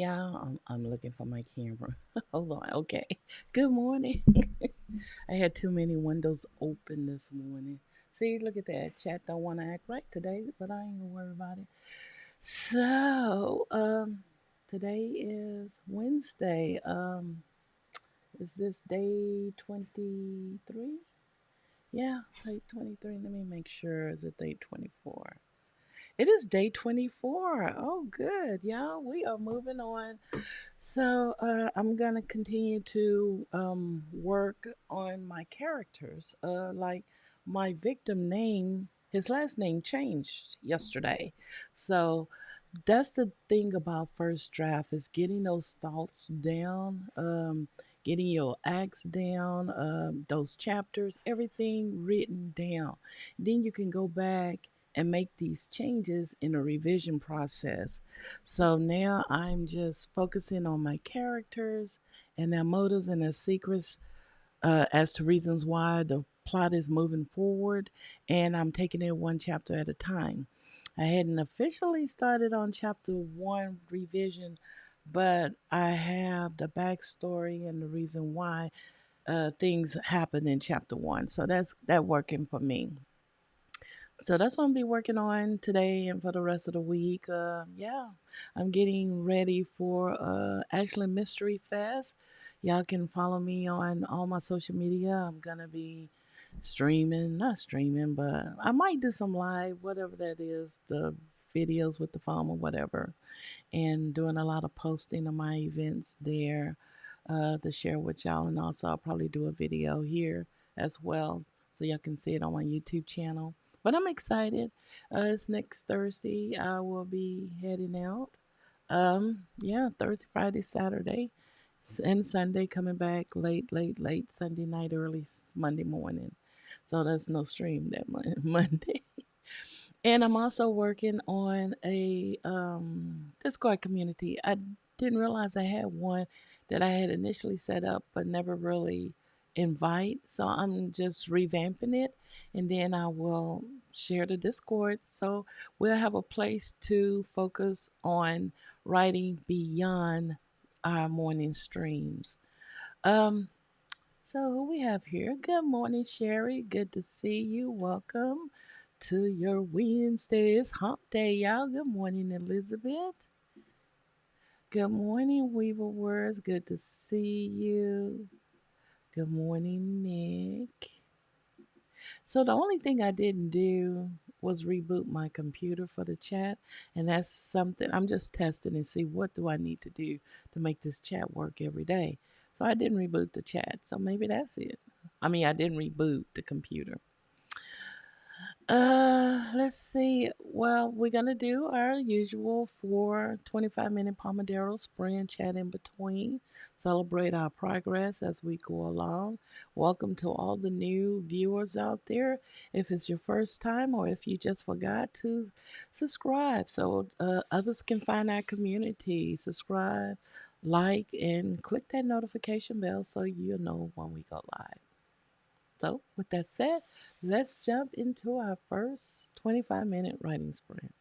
y'all. I'm looking for my camera. Hold on. Okay. Good morning. I had too many windows open this morning. See, look at that. Chat don't want to act right today, but I ain't gonna worry about it. So, today is Wednesday. Is this day 23? Yeah, day 23. Let me make sure. Is it day 24? It is day 24. Oh, good, y'all. We are moving on. So, I'm gonna continue to work on my characters. Like my victim name, his last name changed yesterday. So that's the thing about first draft is getting those thoughts down, getting your acts down, those chapters, everything written down. Then you can go back and make these changes in a revision process. So now I'm just focusing on my characters and their motives and their secrets as to reasons why the plot is moving forward, and I'm taking it one chapter at a time. I hadn't officially started on chapter one revision, but I have the backstory and the reason why things happen in chapter one. So that's that working for me. So that's what I'm be working on today and for the rest of the week. Yeah, I'm getting ready for Ashland Mystery Fest. Y'all can follow me on all my social media. I'm gonna be streaming, not streaming, but I might do some live, whatever that is, the videos with the phone or whatever, and doing a lot of posting of my events there to share with y'all. And also, I'll probably do a video here as well so y'all can see it on my YouTube channel. But I'm excited. It's next Thursday. I will be heading out. Yeah, Thursday, Friday, Saturday, and Sunday coming back late Sunday night, early Monday morning. So there's no stream that Monday. And I'm also working on a Discord community. I didn't realize I had one that I had initially set up but never really invite. So I'm just revamping it and then I will share the Discord. So we'll have a place to focus on writing beyond our morning streams. Um, so who we have here? Good morning, Sherry. Good to see you. Welcome to your Wednesday's hump day, y'all. Good morning, Elizabeth. Good morning, Weaver Words. Good to see you. Good morning, Nick. So the only thing I didn't do was reboot my computer for the chat, and that's something I'm just testing and see what do I need to do to make this chat work every day. So I didn't reboot the chat, so maybe that's it. I mean, I didn't reboot the computer. Let's see. Well, we're gonna do our usual 25-minute Pomodoro sprint chat in between. Celebrate our progress as we go along. Welcome to all the new viewers out there. If it's your first time or if you just forgot to subscribe so others can find our community, subscribe, like, and click that notification bell so you'll know when we go live. So, with that said, let's jump into our first 25-minute writing sprint.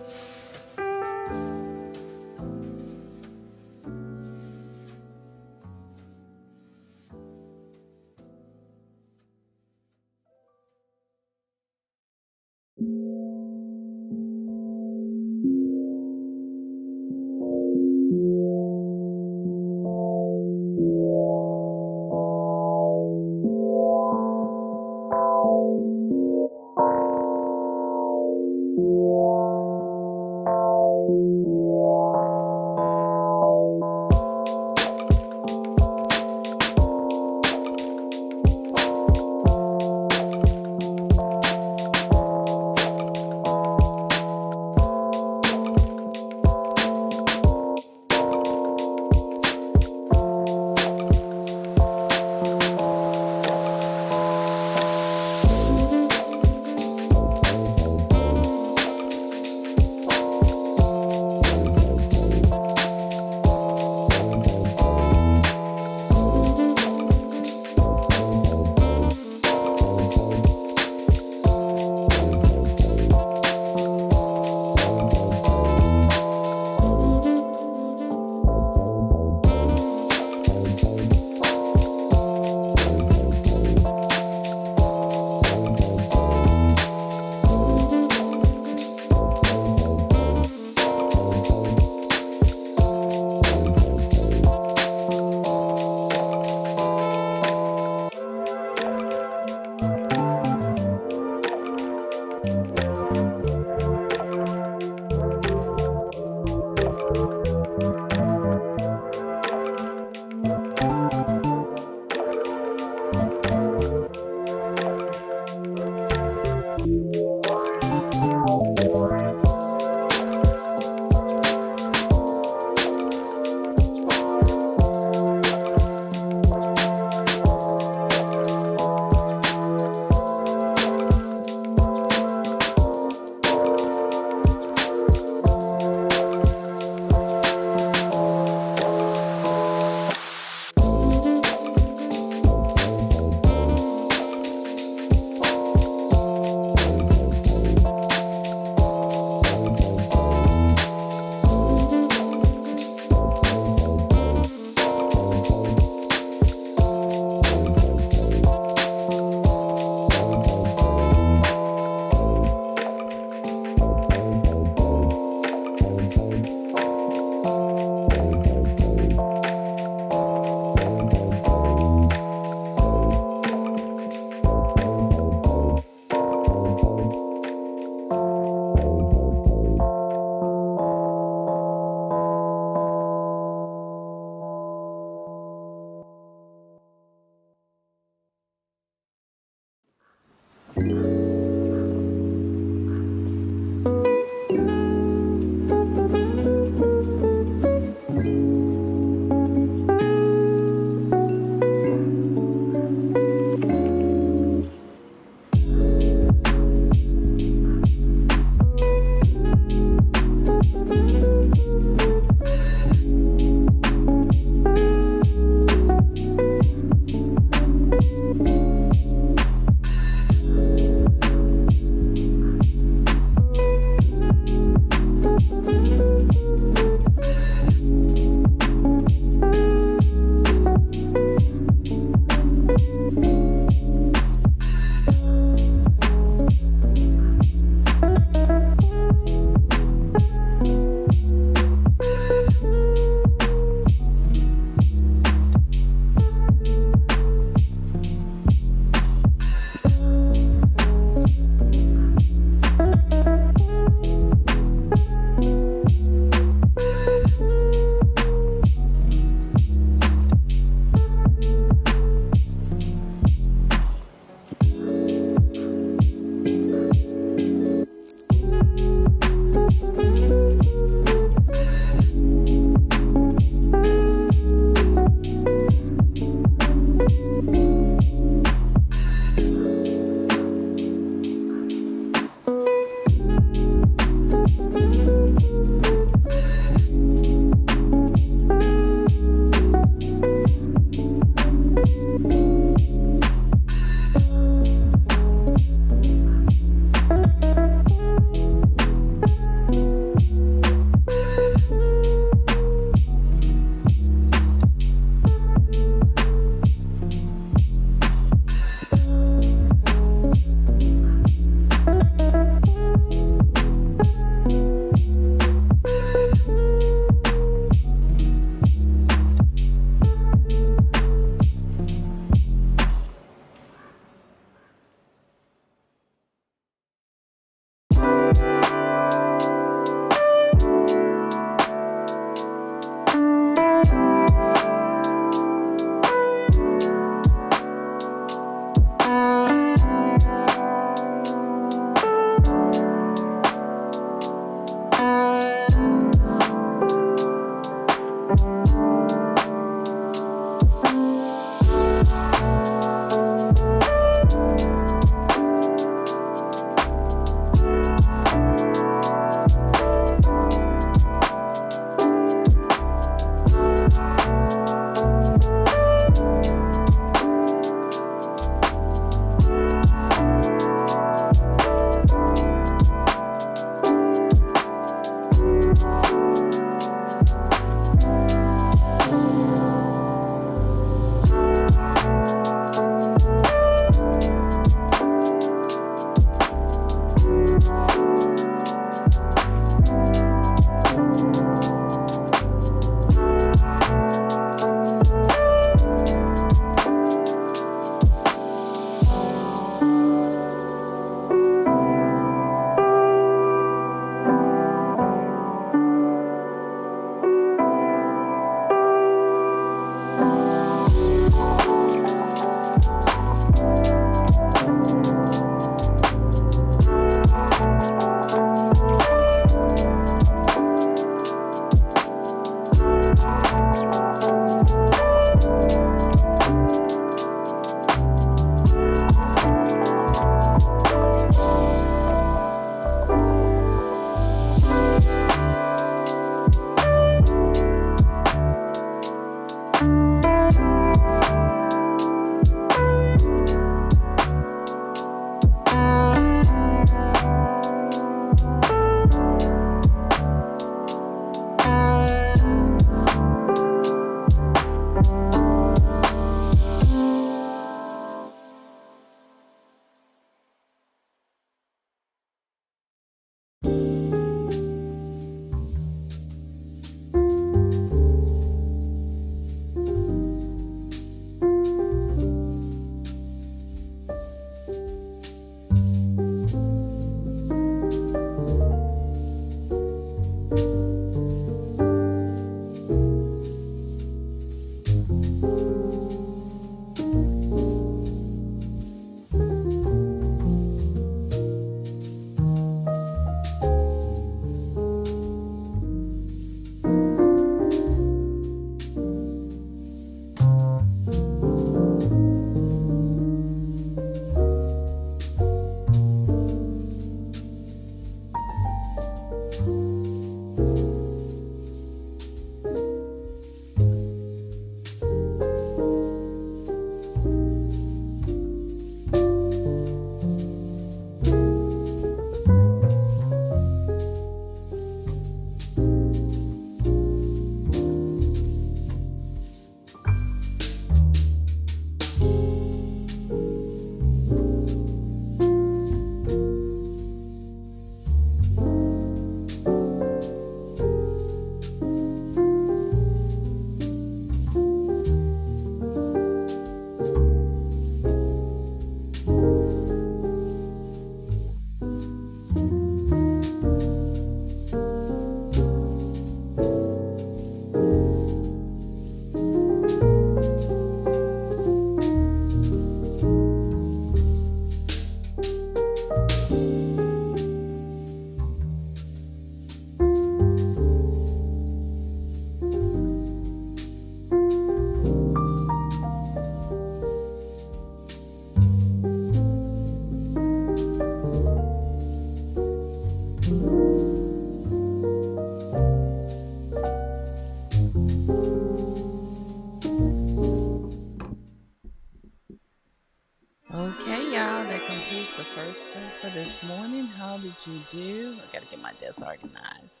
Okay, y'all, that completes the first print for this morning. How did you do? I gotta get my desk organized.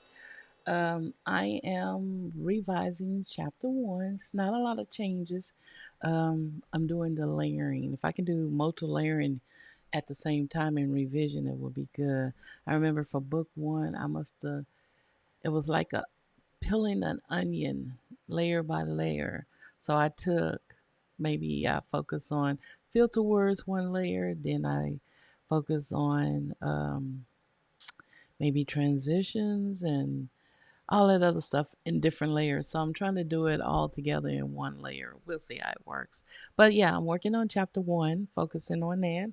I am revising chapter one. It's not a lot of changes. I'm doing the layering. If I can do multi layering at the same time in revision, it would be good. I remember for book one, it was like a peeling an onion layer by layer. So I took, maybe I focus on filter words one layer, then I focus on maybe transitions and all that other stuff in different layers. So I'm trying to do it all together in one layer. We'll see how it works. But yeah, I'm working on chapter one, focusing on that.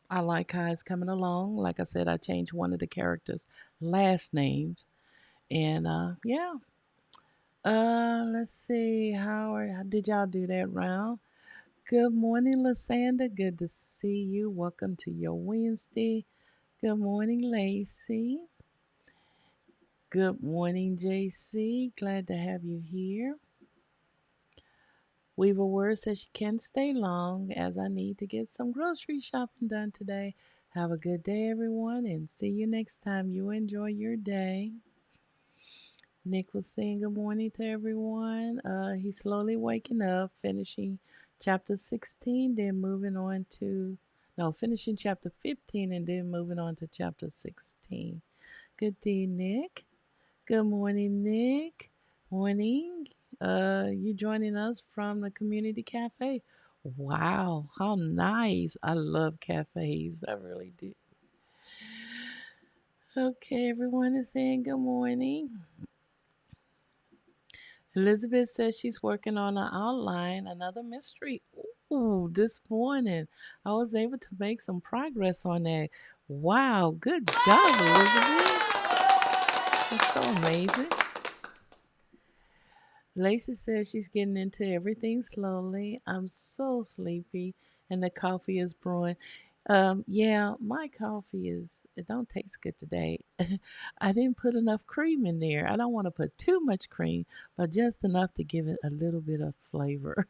I like how it's coming along. Like I said, I changed one of the characters' last names. And yeah, let's see. How did y'all do that round? Good morning, Lasanda. Good to see you. Welcome to your Wednesday. Good morning, Lacey. Good morning, JC. Glad to have you here. Weaver Word says she can't stay long as I need to get some grocery shopping done today. Have a good day, everyone, and see you next time. You enjoy your day. Nick was saying good morning to everyone. He's slowly waking up, finishing chapter 16, then moving on to, no, finishing chapter 15 and then moving on to chapter 16. Good day, Nick. Good morning, Nick. Morning. You joining us from the community cafe. Wow, how nice. I love cafes. I really do. Okay, everyone is saying good morning. Elizabeth says she's working on an outline, another mystery. Ooh, this morning I was able to make some progress on that. Wow, good job, Elizabeth. That's so amazing. Lacey says she's getting into everything slowly. I'm so sleepy and the coffee is brewing. Yeah, my coffee it don't taste good today. I didn't put enough cream in there. I don't want to put too much cream, but just enough to give it a little bit of flavor.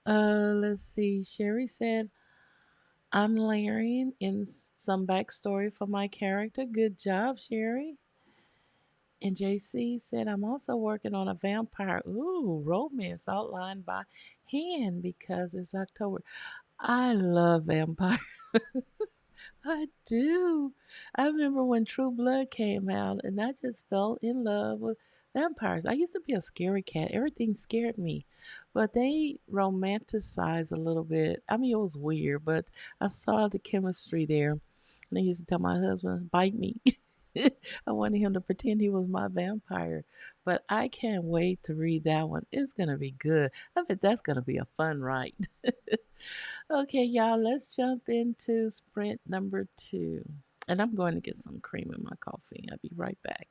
Let's see. Sherry said, I'm layering in some backstory for my character. Good job, Sherry. And JC said, I'm also working on a vampire, romance outlined by hand because it's October. I love vampires. I do. I remember when True Blood came out and I just fell in love with vampires. I used to be a scary cat. Everything scared me. But they romanticized a little bit. I mean, it was weird, but I saw the chemistry there. And I used to tell my husband, bite me. I wanted him to pretend he was my vampire. But I can't wait to read that one. It's going to be good. I bet that's going to be a fun ride. Okay, y'all, let's jump into sprint number two. And I'm going to get some cream in my coffee. I'll be right back.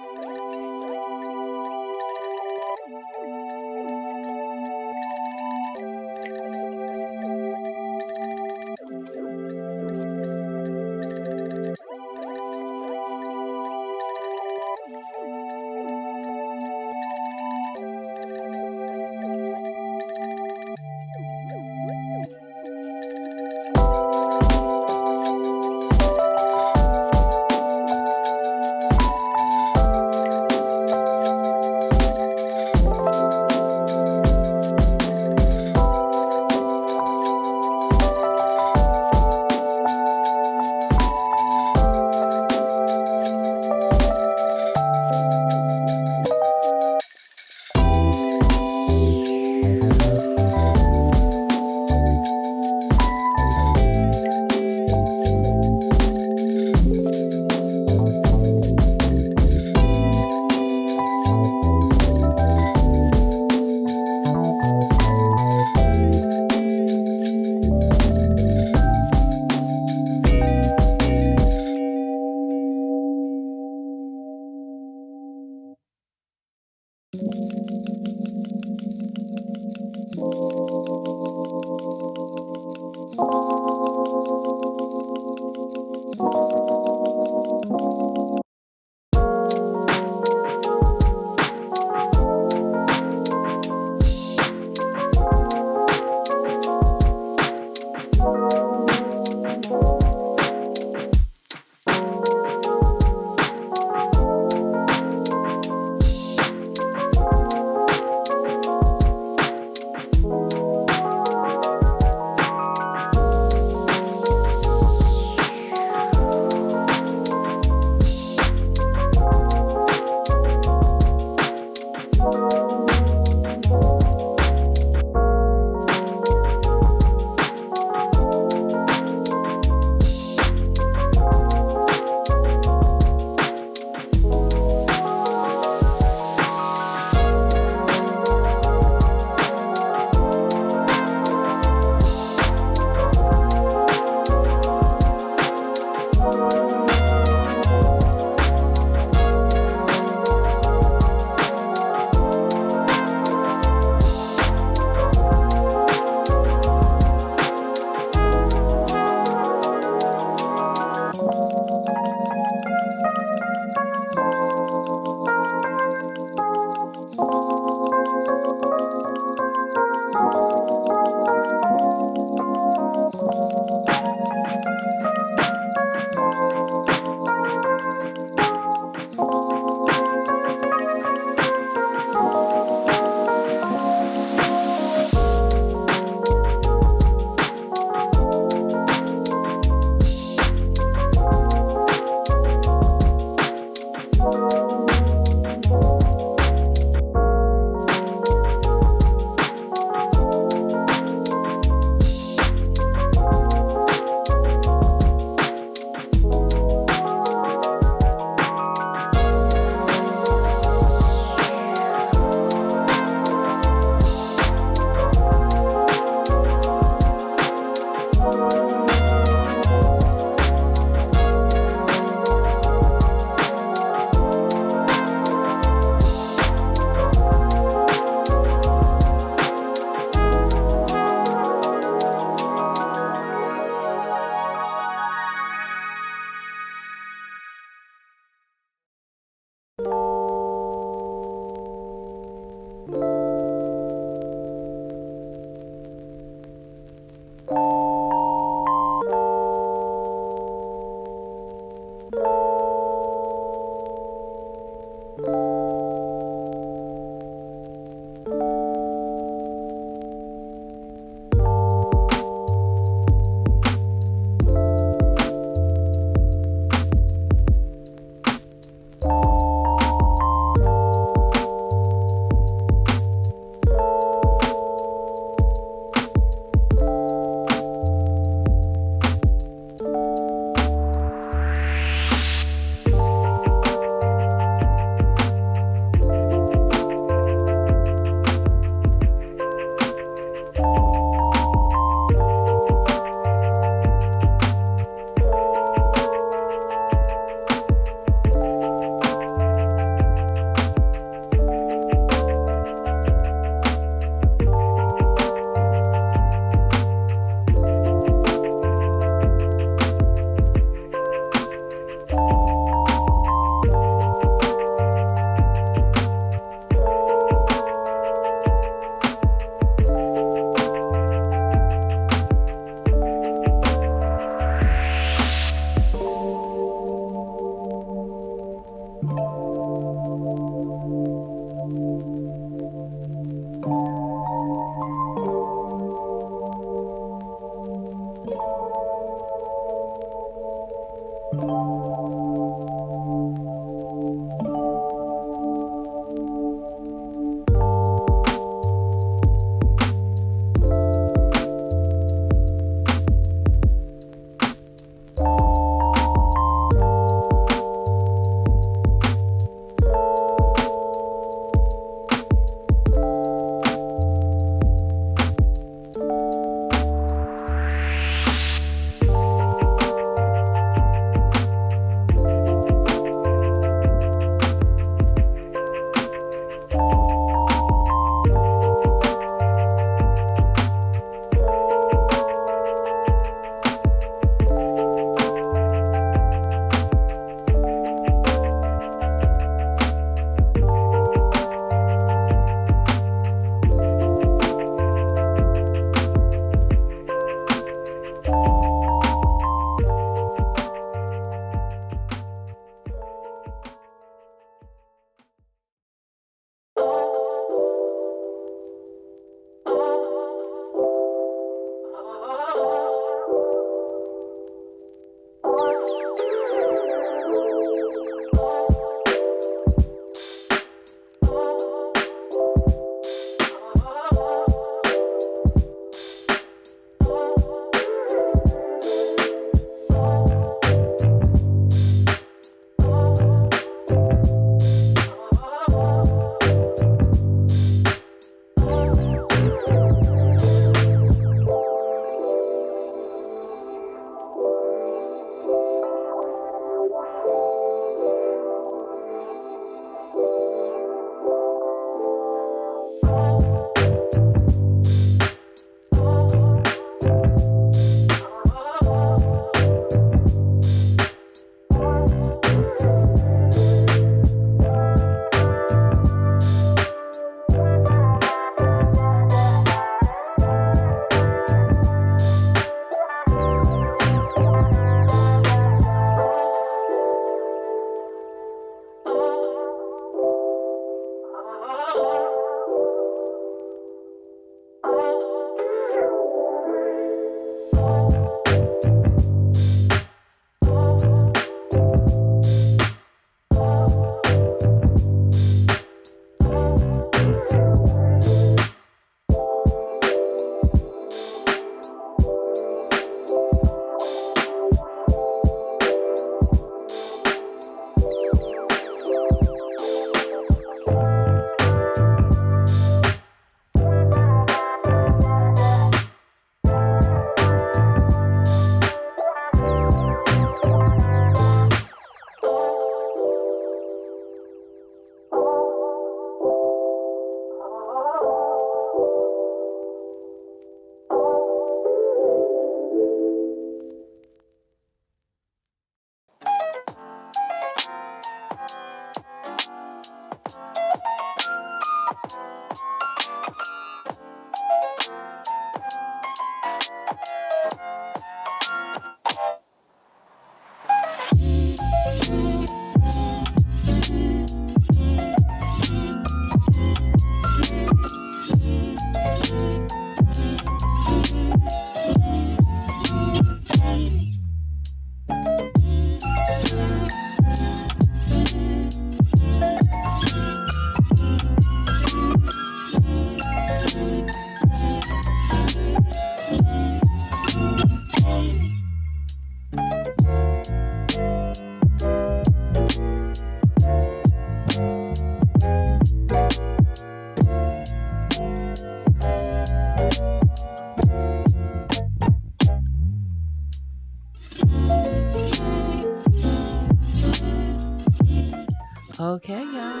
Okay, y'all.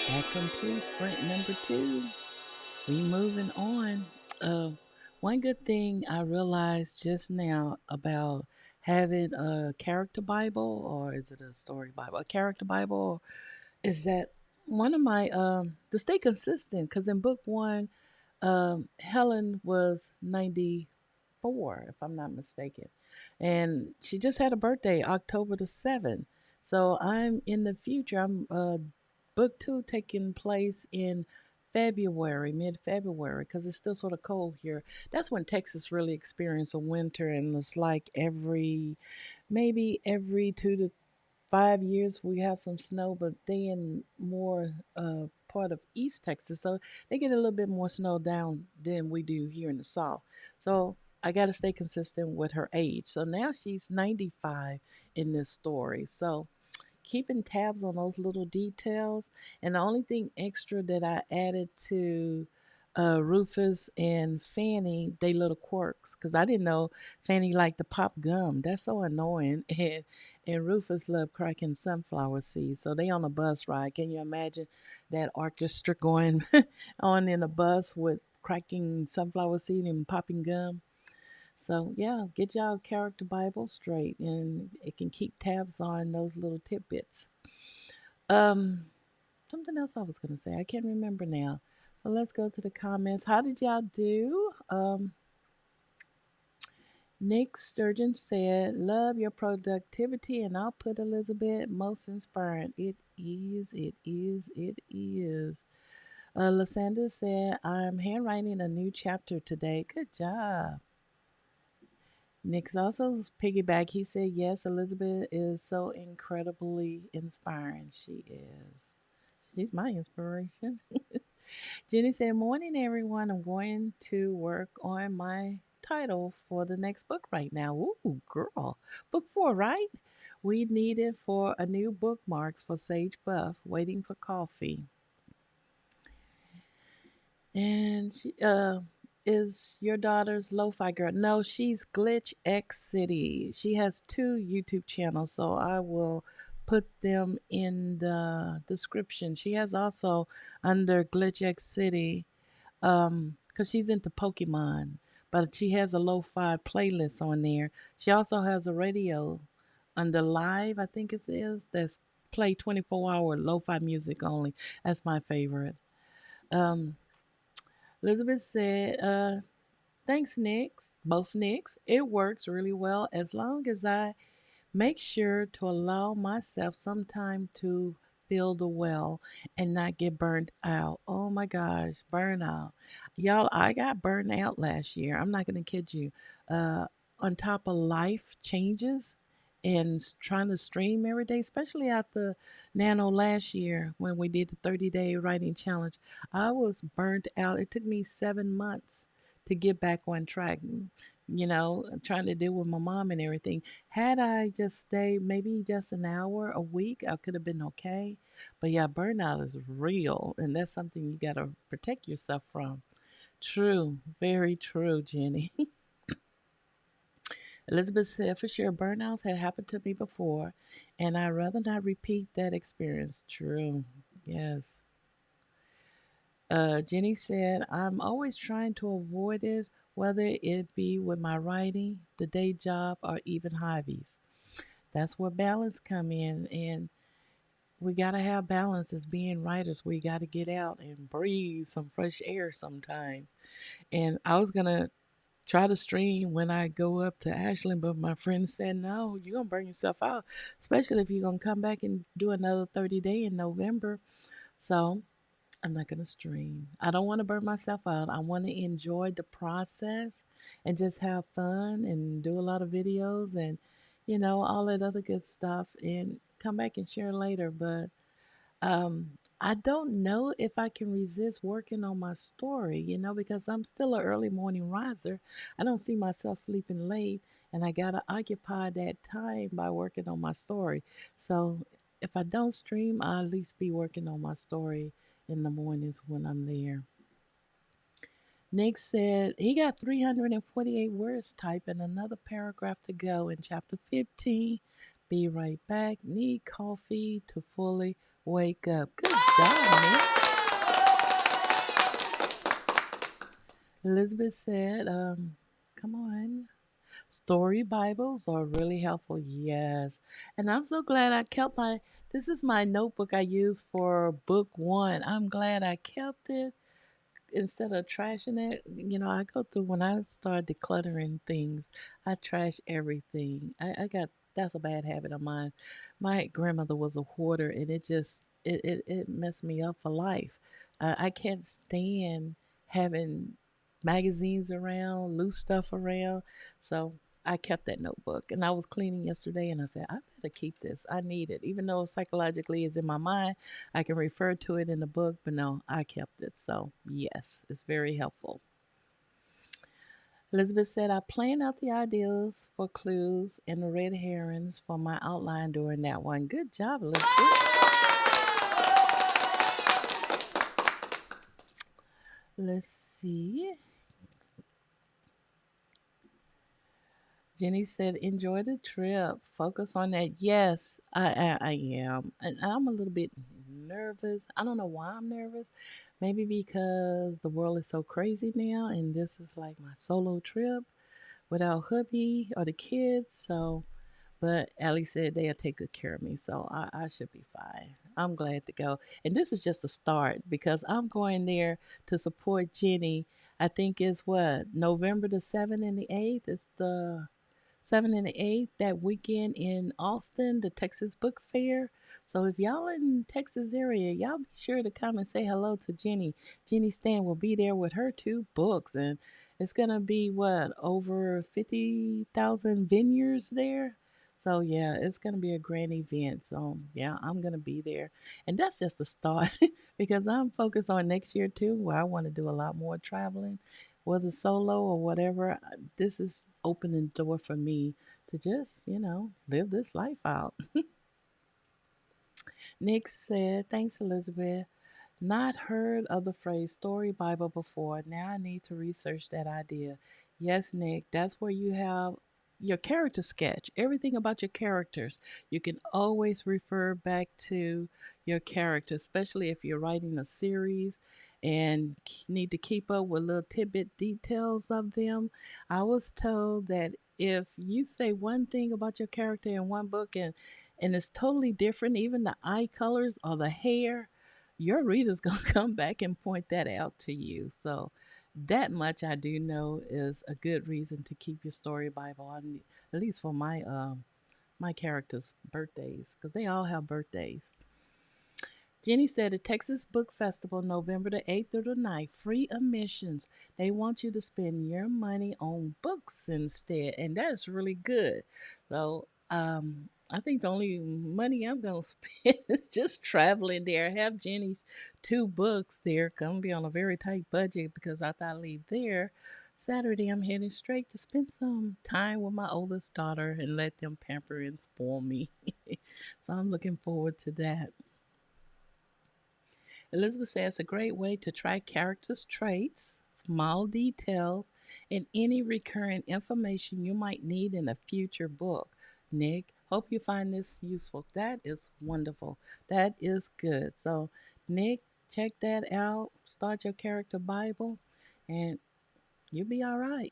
That completes sprint number two. We moving on. Uh, One good thing I realized just now about having a character Bible, or is it a story Bible? A character Bible is that one of my to stay consistent, because in book one, Helen was 94, if I'm not mistaken, and she just had a birthday, October the 7th. So I'm in the future. I'm book two taking place in February, mid February, because it's still sort of cold here. That's when Texas really experiences a winter, and it's like maybe every 2 to 5 years we have some snow, but they in more part of East Texas, so they get a little bit more snow down than we do here in the South. So I got to stay consistent with her age. So now she's 95 in this story. So keeping tabs on those little details. And the only thing extra that I added to Rufus and Fanny, they little quirks, because I didn't know Fanny liked to pop gum. That's so annoying. And Rufus loved cracking sunflower seeds. So they on a bus ride. Can you imagine that orchestra going on in a bus with cracking sunflower seed and popping gum? So yeah, get y'all character Bible straight, and it can keep tabs on those little tidbits. Um, Something else I was gonna say, I can't remember now. So let's go to the comments. How did y'all do? Nick Sturgeon said, "Love your productivity and output, Elizabeth. Most inspiring. It is. It is. It is." Lysandra said, "I'm handwriting a new chapter today. Good job." Nick's also piggyback. He said, "Yes, Elizabeth is so incredibly inspiring. She is. She's my inspiration." Jenny said, "Morning, everyone. I'm going to work on my title for the next book right now." Ooh, girl. Book four, right? We need it for a new bookmarks for Sage Buff. Waiting for coffee. And she is your daughter's Lo-Fi girl? No, she's Glitchxcity. She has two YouTube channels, so I will put them in the description. She has also under Glitchxcity, because she's into Pokemon, but she has a lo-fi playlist on there. She also has a radio under live, I think it is, that's play 24-hour lo-fi music only. That's my favorite. Um, Elizabeth said, "Thanks, Nix, both Nicks. It works really well as long as I make sure to allow myself some time to build a well and not get burnt out." Oh my gosh, burnout. Y'all, I got burnt out last year. I'm not going to kid you. Uh, on top of life changes and trying to stream every day, especially after Nano last year when we did the 30-day writing challenge, I was burnt out. It took me 7 months to get back on track. Trying to deal with my mom and everything. Had I just stayed maybe just an hour a week, I could have been okay. But yeah, burnout is real, and that's something you got to protect yourself from. True, very true, Jenny. Elizabeth said, "For sure, burnouts had happened to me before, and I'd rather not repeat that experience." True, yes. Jenny said, "I'm always trying to avoid it, whether it be with my writing, the day job, or even hobbies." That's where balance come in, and we got to have balance as being writers. We got to get out and breathe some fresh air sometime. And I was going to try to stream when I go up to Ashland, but my friend said, "No, you're going to burn yourself out, especially if you're going to come back and do another 30-day in November." So I'm not going to stream. I don't want to burn myself out. I want to enjoy the process and just have fun and do a lot of videos and, all that other good stuff and come back and share later. But um, I don't know if I can resist working on my story, because I'm still an early morning riser. I don't see myself sleeping late, and I got to occupy that time by working on my story. So if I don't stream, I'll at least be working on my story in the mornings when I'm there. Nick said he got 348 words typed and another paragraph to go in chapter 15. Be right back. Need coffee to fully Wake up. Good job, Nick. Elizabeth said, come on. Story Bibles are really helpful. Yes. And I'm so glad I kept this is my notebook I use for book one. I'm glad I kept it instead of trashing it. I go through when I start decluttering things, I trash everything. That's a bad habit of mine. My grandmother was a hoarder, and it messed me up for life. I can't stand having magazines around, loose stuff around. So I kept that notebook, and I was cleaning yesterday, and I said, I better keep this. I need it, even though psychologically it's in my mind. I can refer to it in the book, but no, I kept it. So, yes, it's very helpful. Elizabeth said, I planned out the ideas for clues and the red herrings for my outline during that one. Good job, Elizabeth. Let's see. Jenny said, enjoy the trip. Focus on that. Yes, I am. And I'm a little bit nervous. I don't know why I'm nervous. Maybe because the world is so crazy now, and this is like my solo trip without hubby or the kids. So, but Allie said they'll take good care of me. So I should be fine. I'm glad to go. And this is just a start because I'm going there to support Jenny. I think it's what, November the 7th and the 8th? It's the 7th and the 8th, that weekend in Austin, the Texas Book Fair. So if y'all in Texas area, y'all be sure to come and say hello to Jenny. Jenny Stan will be there with her two books, and it's gonna be what, over 50,000 vineyards there. So yeah, it's gonna be a grand event. So yeah, I'm gonna be there, and that's just the start because I'm focused on next year too, where I want to do a lot more traveling, whether solo or whatever. This is opening the door for me to just, live this life out. Nick said, thanks, Elizabeth. Not heard of the phrase story Bible before. Now I need to research that idea. Yes, Nick, that's where you have your character sketch, everything about your characters. You can always refer back to your character, especially if you're writing a series and need to keep up with little tidbit details of them. I was told that if you say one thing about your character in one book and it's totally different, even the eye colors or the hair, your reader's going to come back and point that out to you. So, that much I do know is a good reason to keep your story Bible on, at least for my characters' birthdays, because they all have birthdays. Jenny said the Texas Book Festival, November the 8th through the 9th, free admissions. They want you to spend your money on books instead, and that's really good. So, I think the only money I'm going to spend is just traveling there. I have Jenny's two books there. Going to be on a very tight budget because after I leave there, Saturday, I'm heading straight to spend some time with my oldest daughter and let them pamper and spoil me. So I'm looking forward to that. Elizabeth says it's a great way to track characters' traits, small details, and any recurring information you might need in a future book. Nick, hope you find this useful. That is wonderful. That is good. So, Nick, check that out. Start your character Bible, and you'll be all right.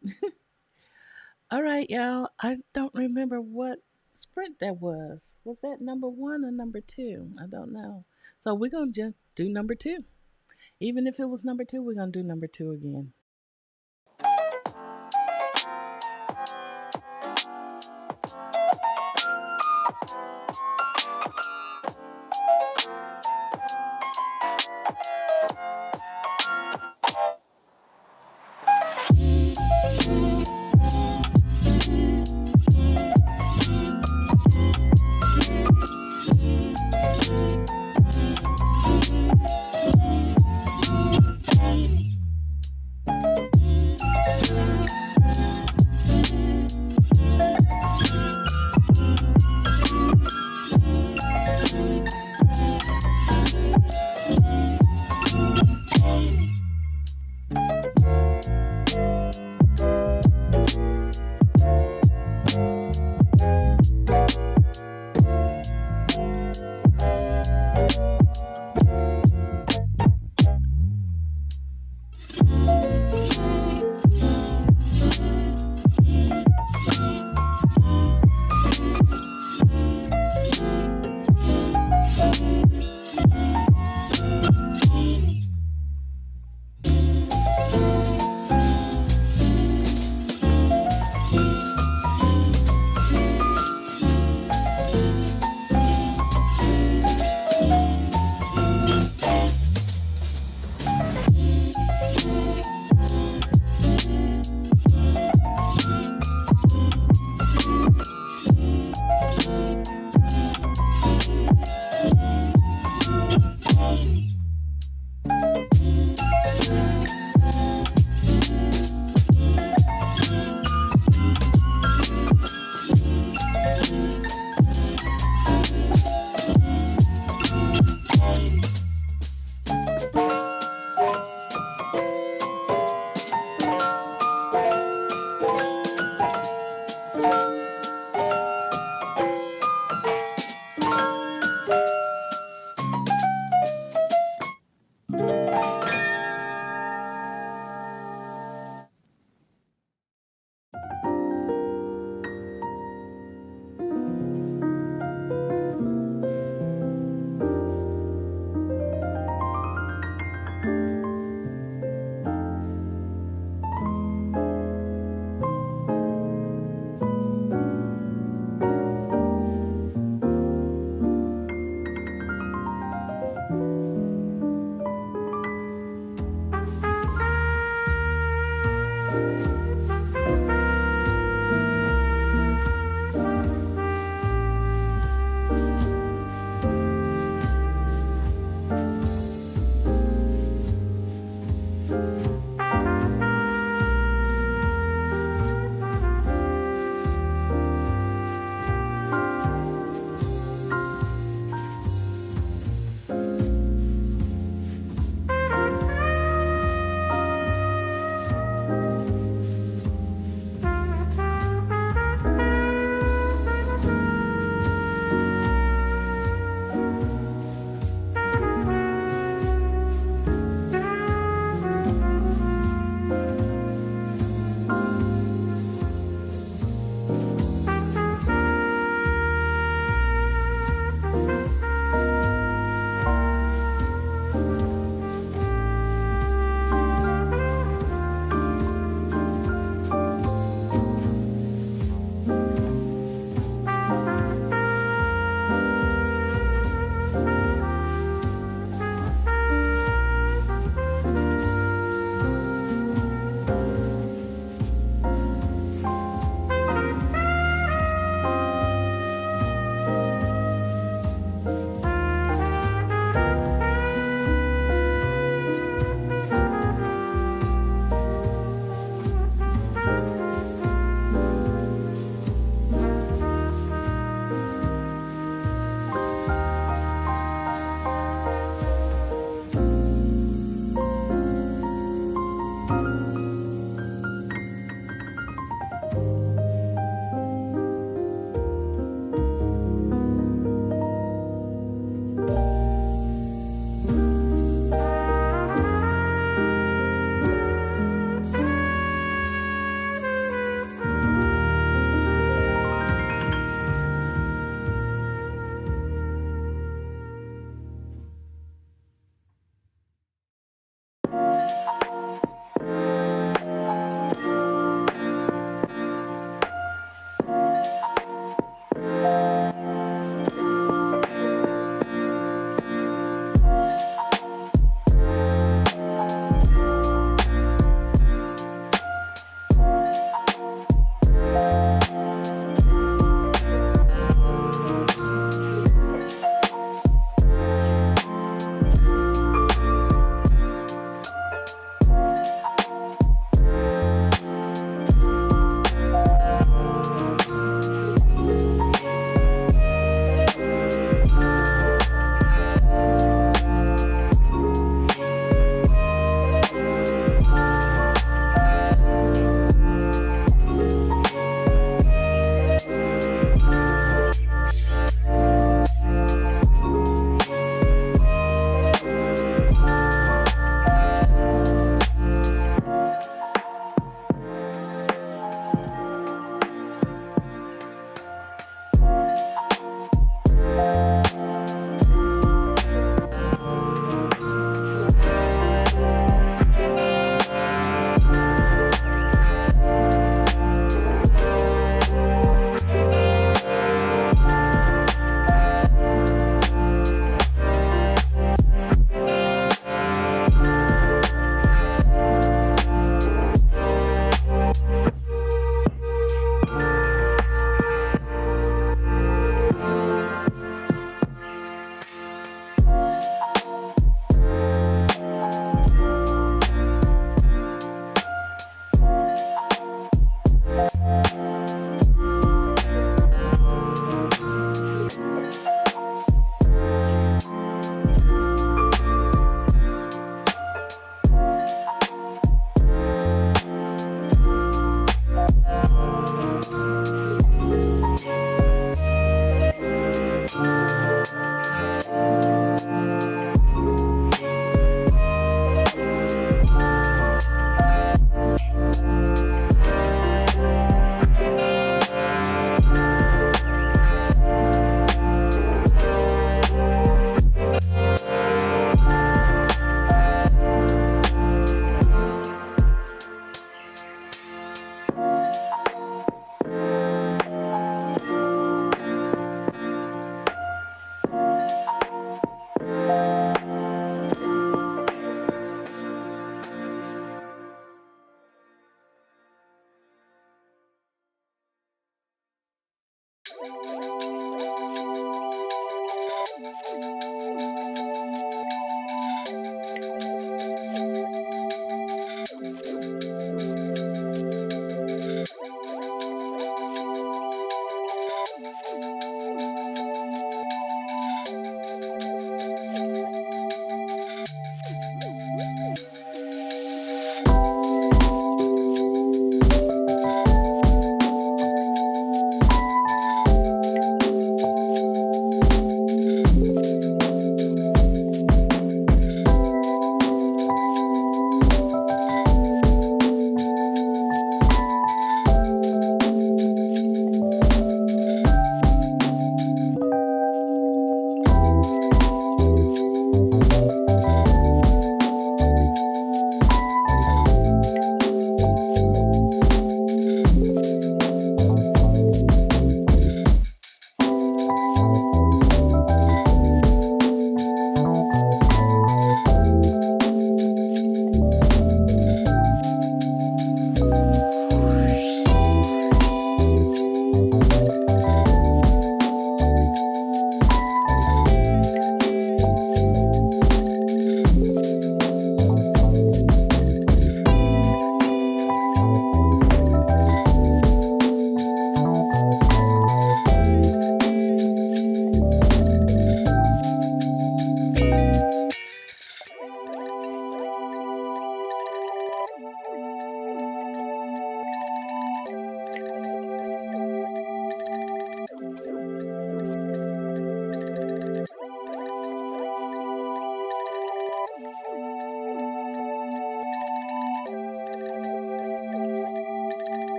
All right, y'all. I don't remember what sprint that was. Was that number one or number two? I don't know. So we're going to just do number two. Even if it was number two, we're going to do number two again.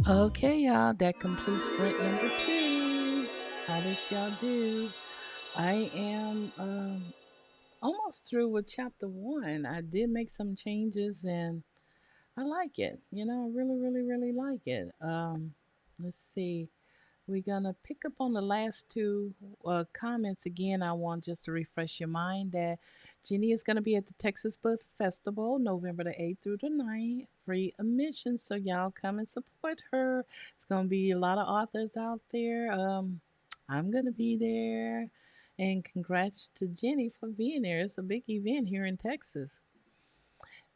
Okay, y'all, that completes sprint number 2. How did y'all do? I am almost through with chapter 1. I did make some changes and I like it. I really, really, really like it. Let's see. We're going to pick up on the last two comments again. I want just to refresh your mind that Jenny is going to be at the Texas Book Festival November the 8th through the 9th, free admission. So, y'all come and support her. It's going to be a lot of authors out there. I'm going to be there. And congrats to Jenny for being there. It's a big event here in Texas.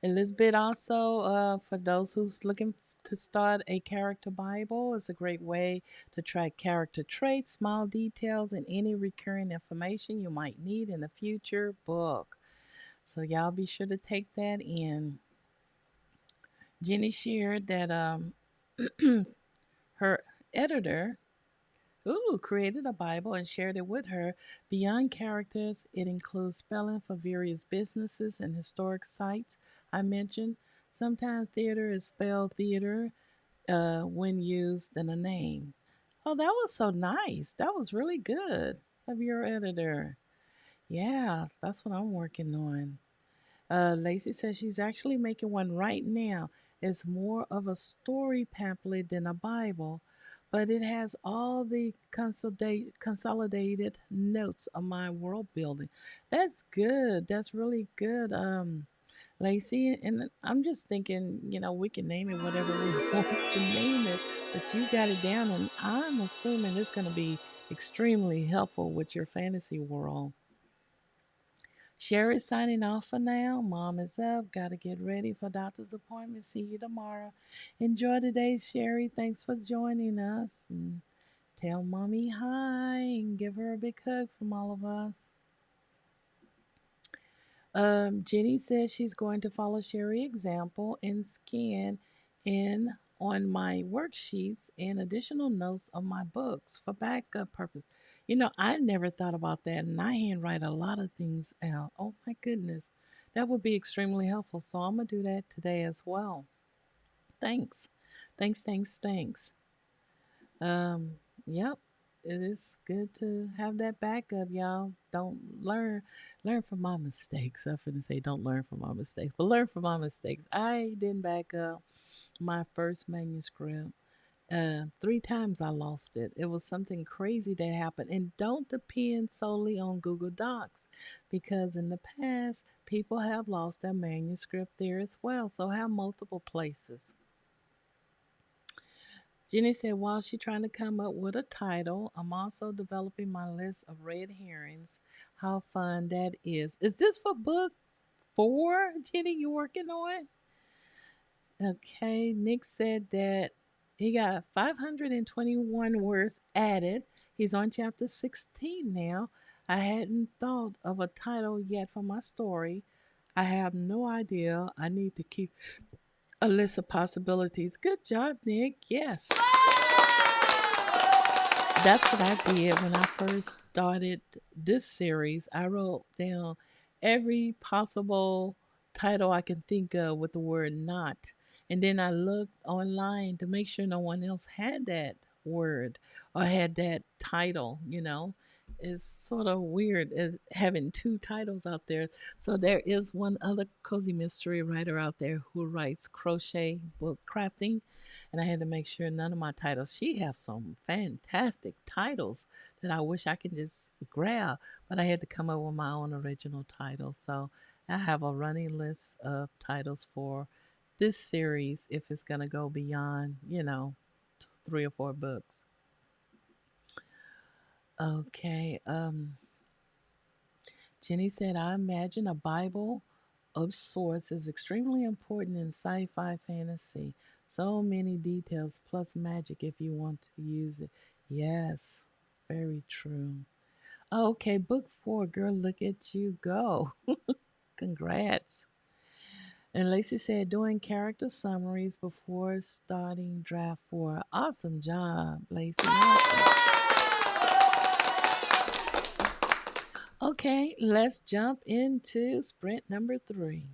Elizabeth also, for those who's looking to start a character Bible, is a great way to track character traits, small details, and any recurring information you might need in a future book. So y'all be sure to take that in. Jenny shared that her editor created a Bible and shared it with her. Beyond characters, it includes spelling for various businesses and historic sites I mentioned. Sometimes theater is spelled theater when used in a name. Oh, that was so nice. That was really good of your editor. Yeah, that's what I'm working on. Lacey says she's actually making one right now. It's more of a story pamphlet than a Bible, but it has all the consolidated notes of my world building. That's good. That's really good, Lacey. And I'm just thinking, we can name it whatever we want to name it, but you got it down, and I'm assuming it's going to be extremely helpful with your fantasy world. Sherry's signing off for now. Mom is up. Got to get ready for doctor's appointment. See you tomorrow. Enjoy the day, Sherry. Thanks for joining us. And tell Mommy hi and give her a big hug from all of us. Jenny says she's going to follow Sherry's example and scan in on my worksheets and additional notes of my books for backup purpose. I never thought about that, and I handwrite a lot of things out. Oh my goodness, that would be extremely helpful. So I'm gonna do that today as well. Thanks, thanks, thanks, thanks. Um, yep, it is good to have that backup, y'all. Don't learn from my mistakes. I'm finna say don't learn from my mistakes, but learn from my mistakes. I didn't back up my first manuscript. 3 times I lost it. It was something crazy that happened. And don't depend solely on Google Docs because in the past, people have lost their manuscript there as well. So have multiple places. Jenny said, while she's trying to come up with a title, I'm also developing my list of red herrings. How fun that is. Is this for book 4, Jenny, you working on? Okay, Nick said that he got 521 words added. He's on chapter 16 now. I hadn't thought of a title yet for my story. I have no idea. I need to keep a list of possibilities. Good job, Nick. Yes. That's what I did when I first started this series. I wrote down every possible title I can think of with the word not. And then I looked online to make sure no one else had that word or had that title. It's sort of weird as having 2 titles out there. So there is one other cozy mystery writer out there who writes crochet book crafting, and I had to make sure none of my titles. She has some fantastic titles that I wish I could just grab, but I had to come up with my own original title. So I have a running list of titles for this series if it's gonna go beyond, 3 or 4 books. Okay. Jenny said, I imagine a Bible of sorts is extremely important in sci fi fantasy. So many details plus magic if you want to use it. Yes, very true. Okay, book 4. Girl, look at you go. Congrats. And Lacey said, doing character summaries before starting draft 4. Awesome job, Lacey. Awesome. Okay, let's jump into sprint number 3.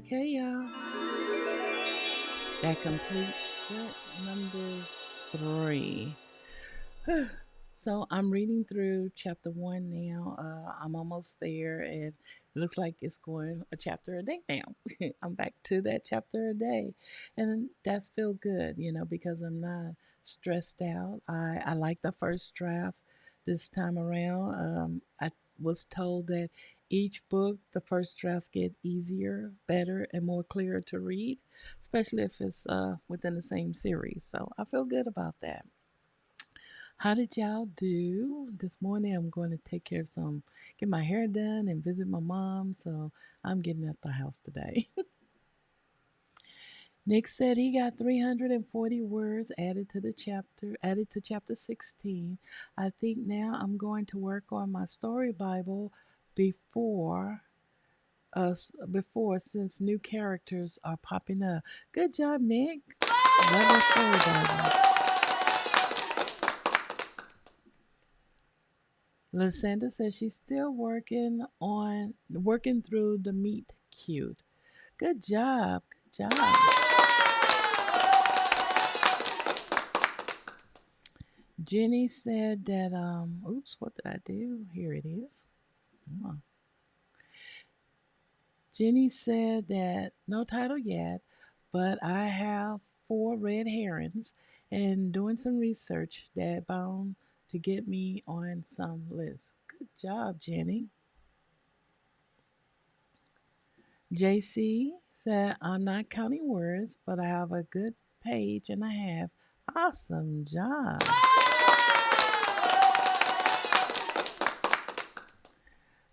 Okay, y'all. That completes sprint number 3. So I'm reading through chapter 1 now. I'm almost there, and it looks like it's going a chapter a day now. I'm back to that chapter a day, and that's feel good, because I'm not stressed out. I like the first draft this time around. I was told that each book, the first draft, get easier, better, and more clear to read, especially if it's within the same series. So I feel good about that. How did y'all do? This morning I'm going to take care of get my hair done and visit my mom. So I'm getting at the house today. Nick said he got 340 words added to chapter 16. I think now I'm going to work on my story Bible before before since new characters are popping up. Good job, Nick. Love that story Bible. Lysanda says she's still working through the meet cute. Good job. Good job. Jenny said that oops, what did I do? Here it is. Oh. Jenny said that no title yet, but I have 4 red herons and doing some research that bound to get me on some list. Good job, Jenny. JC said, I'm not counting words, but I have a good page and a half. Awesome job.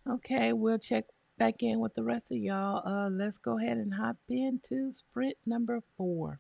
Okay, we'll check back in with the rest of y'all. Let's go ahead and hop into sprint number 4.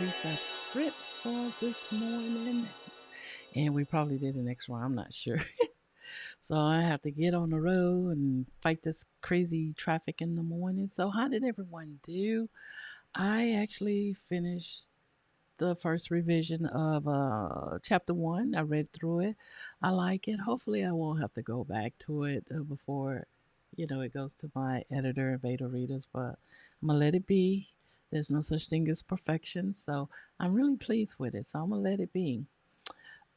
release our script for this morning. And we probably did an extra one, I'm not sure. So I have to get on the road and fight this crazy traffic in the morning. So, how did everyone do? I actually finished the first revision of chapter one. I read through it. I like it. Hopefully, I won't have to go back to it before, it goes to my editor and beta readers. But I'm gonna let it be. There's no such thing as perfection, so I'm really pleased with it. So I'm gonna let it be.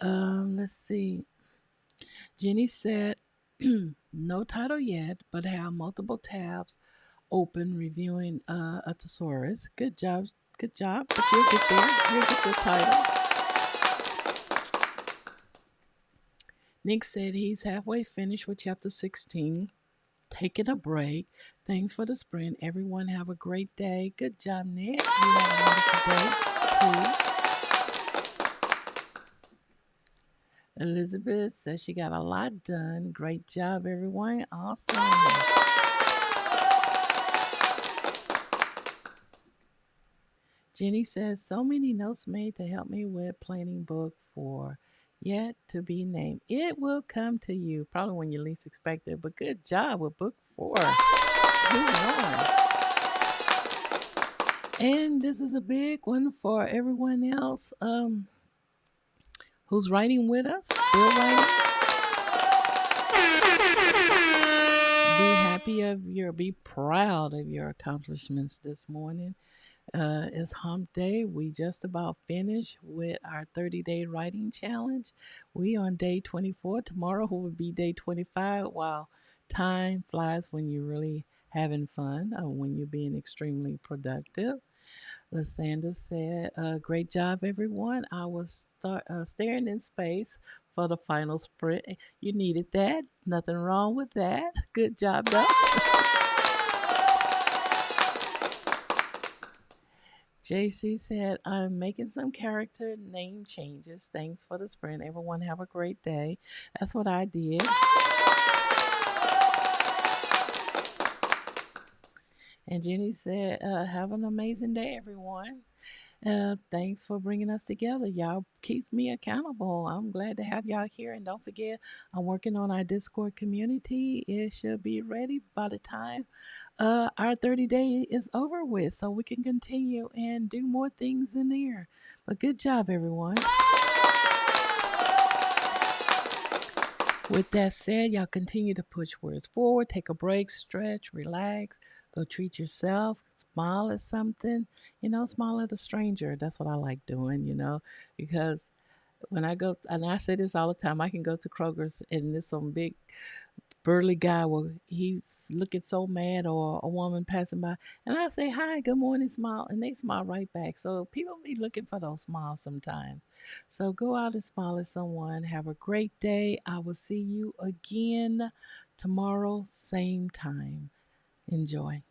Let's see. Jenny said, no title yet, but have multiple tabs open reviewing a thesaurus. Good job. Good job. But you'll get there. You'll get your title. Nick said he's halfway finished with chapter 16. Taking a break. Thanks for the sprint. Everyone have a great day. Good job, Nick. You have a wonderful day too. Elizabeth says she got a lot done. Great job, everyone. Awesome. Jenny says, so many notes made to help me with planning book 4 yet to be named. It will come to you probably when you least expect it, but good job with book 4. Moving on. And this is a big one for everyone else who's writing with us, still writing. Be proud of your accomplishments this morning. It's hump day. We just about finished with our 30-day writing challenge. We on day 24. Tomorrow will be day 25. Wow, time flies when you're really having fun, when you're being extremely productive. Lysandra said, great job, everyone. I was staring in space for the final sprint. You needed that. Nothing wrong with that. Good job, though. JC said, I'm making some character name changes. Thanks for the sprint. Everyone have a great day. That's what I did. And Jenny said, have an amazing day, everyone. Thanks for bringing us together. Y'all keeps me accountable. I'm glad to have y'all here. And don't forget, I'm working on our Discord community. It should be ready by the time our 30-day is over with, so we can continue and do more things in there. But good job, everyone. With that said, y'all continue to push words forward, take a break, stretch, relax, go treat yourself, smile at something, smile at a stranger. That's what I like doing, because when I go, and I say this all the time, I can go to Kroger's and there's some big burly guy, well, he's looking so mad, or a woman passing by, and I say, hi, good morning, smile, and they smile right back. So people be looking for those smiles sometimes. So go out and smile at someone. Have a great day. I will see you again tomorrow, same time. Enjoy.